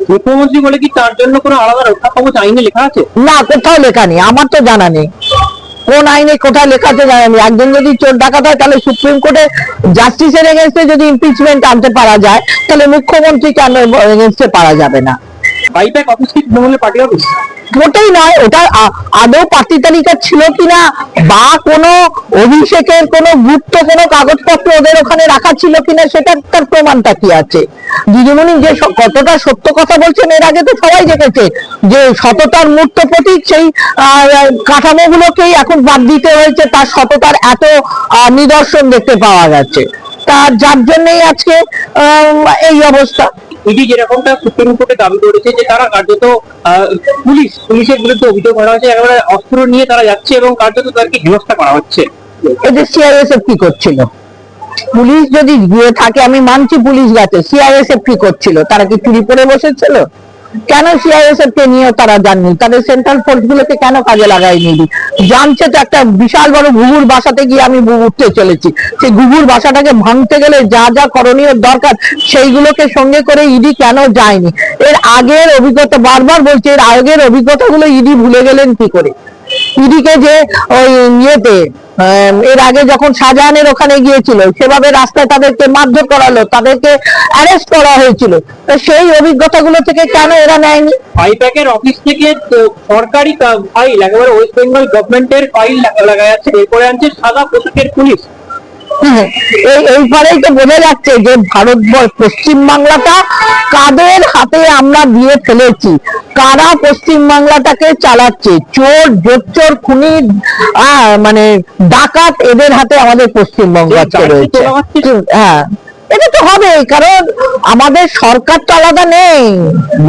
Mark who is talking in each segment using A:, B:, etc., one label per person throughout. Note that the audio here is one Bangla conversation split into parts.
A: মুখ্যমন্ত্রী বলে কি তার জন্য কোনো আলাদা রক্ষা কবচ আইনে লেখা আছে?
B: না, কোথাও লেখা নেই, আমার তো জানা নেই কোন আইনে কোথায় লেখা আছে জানা নেই। একজন যদি চোর ডাকাত হয় তাহলে সুপ্রিম কোর্টে জাস্টিসের এগেনস্টে যদি ইমপিচমেন্ট আনতে পারা যায়, তাহলে মুখ্যমন্ত্রী কেন এগেনস্টে পারা যাবে না?
A: বাইপ্যাক অফিস কি তৃণমূলের পার্টি অফিস?
B: মোটেই নয়। ওটা আদৌ পার্টি তালিকা ছিল কিনা বা কোনো অভিষেকের কোনো গুপ্ত কোনো কাগজপত্র ওদের ওখানে রাখা ছিল কিনা সেটা তার প্রমাণটা কি আছে? দিদিমণি যে কতটা সত্য কথা বলছেন এর আগে তো সবাই দেখেছে যে সততার মূর্ত প্রতীক সেই কাঠামোগুলোকেই এখন বাদ দিতে হয়েছে, তার সততার এত নিদর্শন দেখতে পাওয়া গেছে। যার জন্যই আজকে এই অবস্থা।
A: ইডি যেরকমটা সুপ্রিম কোর্টে দাবি করেছে যে তারা কার্যত পুলিশের বিরুদ্ধে অভিযোগ করা হচ্ছে, একেবারে অস্ত্র নিয়ে তারা যাচ্ছে এবং কার্যত তাদেরকে হেনস্থা করা হচ্ছে।
B: এদের সিআইএসএফ কি করছিল? পুলিশ যদি গিয়ে থাকে আমি মানছি পুলিশ গেছে, সিআইএসএফ কি করছিল? তারা কি চুরি করে বসেছিল? কেন সিআইএসএফ কে নিয়ে তারা যাননি? তাদের সেন্ট্রাল ফোর্স গুলোকে কেন কাজে লাগায়নি? জানছে তো একটা বিশাল বড় ঘুঘুর বাসাতে গিয়ে আমি উঠতে চলেছি, সেই ঘুঘুর বাসাটাকে ভাঙতে গেলে যা যা করণীয় দরকার সেইগুলোকে সঙ্গে করে ইডি কেন যায়নি? এর আগের অভিজ্ঞতা, বারবার বলছে, এর আগের অভিজ্ঞতাগুলো ইডি ভুলে গেলেন কি করে? ইডিকে যে ওই ইয়েতে এর আগে যখন শাহজাহানের ওখানে গিয়েছিল সেভাবে রাস্তায় তাদেরকে মারধর করালো, তাদেরকে অ্যারেস্ট করা হয়েছিল, তো সেই অভিজ্ঞতাগুলো থেকে কেন এরা নেয়নি?
A: বাইপ্যাকের অফিস থেকে সরকারি ফাইল, একেবারে ওয়েস্ট বেঙ্গল গভর্নমেন্টের ফাইল লাগা যাচ্ছে, এরপরে আনছে সাদা পোশাকের পুলিশ।
B: এইবারেই তো বোঝা যাচ্ছে যে ভারতবর্ষ, পশ্চিম বাংলাটা কাদের হাতে আমরা দিয়ে ফেলেছি, কারা পশ্চিম বাংলাটাকে চালাচ্ছে। চোর, জোচ্চোর, খুনি, মানে ডাকাত, এদের হাতে আমাদের পশ্চিমবঙ্গ রয়েছে। হ্যাঁ, এটা তো হবে, কারণ আমাদের সরকার তো আলাদা নেই।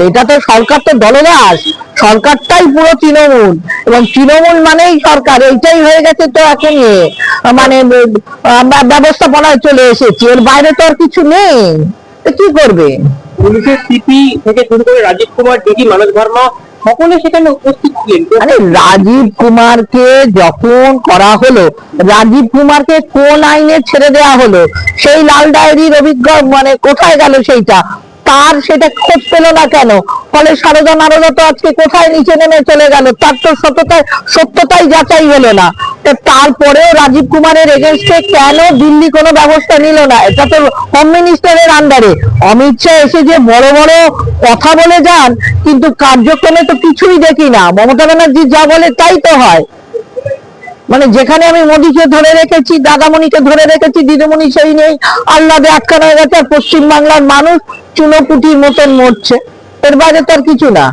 B: এটা তো সরকার তো দলদাস, সরকারটাই পুরো তৃণমূল, এবং তৃণমূল মানেই সরকার, এইটাই হয়ে গেছে তো এখন মানে ব্যবস্থাপনায় চলে এসেছি, এর বাইরে তো আর কিছু নেই। কি করবে?
A: পুলিশের সিপি থেকে শুরু করে রাজীব কুমার, ডিজি মানস ভার্মা সকলে সেখানে উপস্থিত ছিলেন।
B: মানে রাজীব কুমারকে যখন করা হলো, রাজীব কুমারকে কোন আইনে ছেড়ে দেওয়া হলো? সেই লাল ডায়েরির মানে কোথায় গেল সেইটা? তার সেটা খোঁজ পেল না কেন? ফলে সারদা নারদা তো আজকে কোথায় নিচে নেমে চলে গেল, তার তো সত্যতাই যাচাই হলো না। তারপরেও রাজীব কুমারের এগেনস্টে কেন দিল্লি কোনো ব্যবস্থা নিল না? এটা তো হোম মিনিস্টারের আন্ডারে। অমিত শাহ এসে যে বড় বড় কথা বলে যান, কিন্তু কার্যক্রমে তো কিছুই দেখি না। মমতা ব্যানার্জি যা বলে তাই তো হয়। মানে যেখানে আমি মোদীকে ধরে রেখেছি, দাদামণিকে ধরে রেখেছি, দিদিমণি সেই নেই, আহ্লাদে আটকানো হয়ে গেছে, আর পশ্চিম বাংলার মানুষ চুনোপুটির মতন মরছে, এর বাইরে তো আর কিছু না।